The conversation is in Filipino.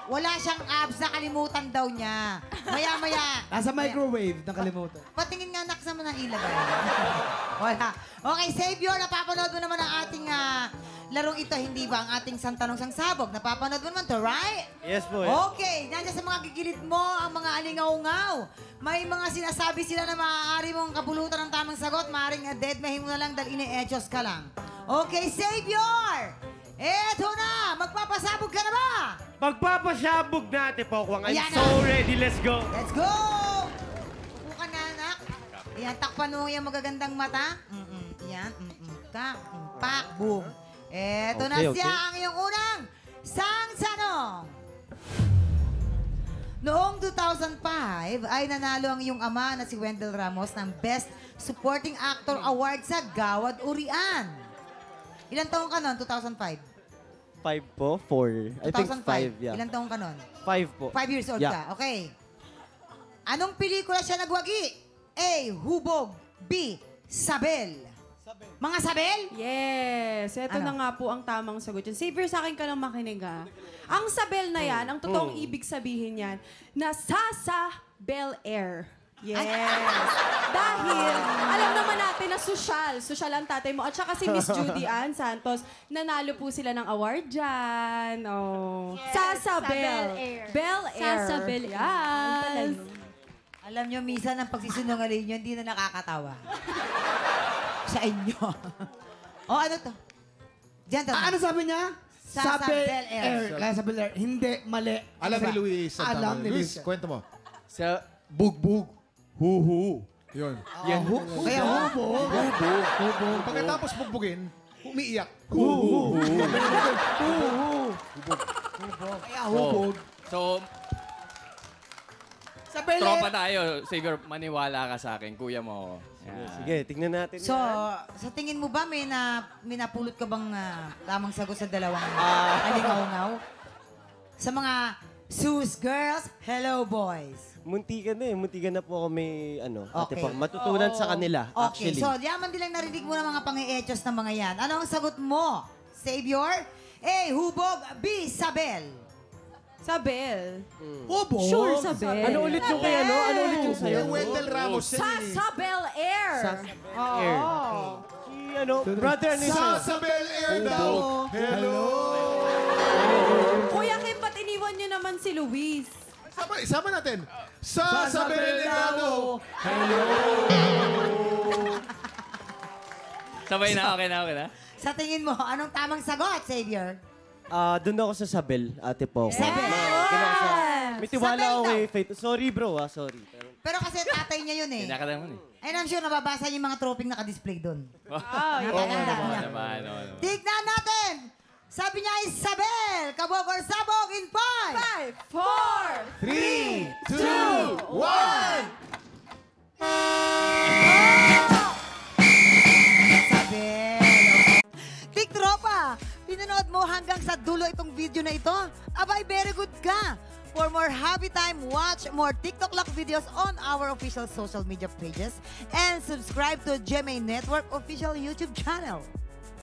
Wala siyang abs, nakalimutan daw niya. Maya-maya. Nasa microwave, nakalimutan. Patingin nga nak sa mga ilagay. Wala. Okay, Savior, napapanood mo naman ang ating larong ito, hindi ba? Ang ating santanong sang sabog. Napapanood mo naman to, right? Yes po. Okay, nandiyan sa mga gigilid mo, ang mga alingaw-ngaw. May mga sinasabi sila na maaari mong kapulutan ng tamang sagot. Maaaring dead, mahimo na lang dahil ine-echos ka lang. Okay, Savior! Eto na! Magpapasabog ka na ba? Magpapasabog natin po, Kwang. I'm Ayan so na. ready. Let's go. Let's go! Upo ka na, anak. Ayan, takpan mo yung magagandang mata. Ayan, tak, pak, boom. Eto na siya ang iyong unang sang-sanong. Noong 2005 ay nanalo ang iyong ama na si Wendell Ramos ng Best Supporting Actor Award sa Gawad Urian. Ilan taong ka noon, 2005? 5 po? 4. I think 5, yeah. Ilan taong ka noon? 5 po. 5 years old ka, okay. Anong pelikula siya nagwagi? A. Hubog. B. Sabel. Mga Sabel? Yes. Ito Ano? na nga po ang tamang sagot yun. Savior, sa akin ka lang makinig, ha? Ang Sabel na yan, ang totoong ibig sabihin yan, nasa Bel Air. Yes. Dahil, alam naman natin na sosyal ang tatay mo. At saka si Miss Judy Ann Santos, nanalo po sila ng award dyan. Oh. Yes, Sa sa Bel Bel Air. Bel Air. Sa Bel Air. Yes. Alam nyo, minsan ang pagsisinungaling nyo, hindi na nakakatawa. Sa inyo. O, ano to? Diyan to. Ano sabi niya? Sa Bel Air. Kaya sa Bel Air. Hindi, mali. Alam Diba? ni Luis. Alam ni Luis. Kwento mo. Sa... Bugbog. Huhu. Yun. Yan. Kaya hubo. Hubo. Pagkatapos bugbugin, umiiyak. Hubo. Kaya hubog. So, Sa Bel tropa Air. tayo. Siguro, maniwala ka sa akin. Kuya mo ako. Yan. Sige, tingnan natin. So, sa tingin mo ba may napulot ka bang tamang sagot sa dalawang alingaw-ngaw? Sa mga Sus girls, hello boys. Muntikan na po ako may ate Okay. pang matutunan sa kanila, Okay, actually. so yaman din lang narinig mo ng mga pang-eechos ng mga yan. Ano ang sagot mo? Savior? A. Hubog. B. Sabel. Sabel. Hubo. Sure, Sabel. Ano ulit yung kay ano? Ano ulit yung sa'yo? Yung Wendell Ramos yan eh. Sa Bel Air. Air. Si brother ni Sa Bel Air daw. Hello. Kuya Kim, ba't iniwan niyo naman si Luis? Isama natin. Sa Bel Air daw. Sabay na, okay na. Sa tingin mo, anong tamang sagot, Savior? Doon ako sa Sabel, ate po. Sabel! Doon ako sa... May tiwala Sabel ako daw. kay Faith. Sorry bro, sorry. Pero kasi tatay niya yun eh. Kinakata mo And I'm sure nababasa niyo yung mga troping nakadisplay doon. Oh, Napakanda niya. naman. Tignan natin! Sabi niya Isabel! Kabog or sabog in 5, 4, 3, 2, 1. Isabel! Big Tropa! Pinanood mo hanggang sa dulo itong video na ito? Abay, very good ka! For more happy time, watch more TikTok Lock videos on our official social media pages and subscribe to GMA Network official YouTube channel.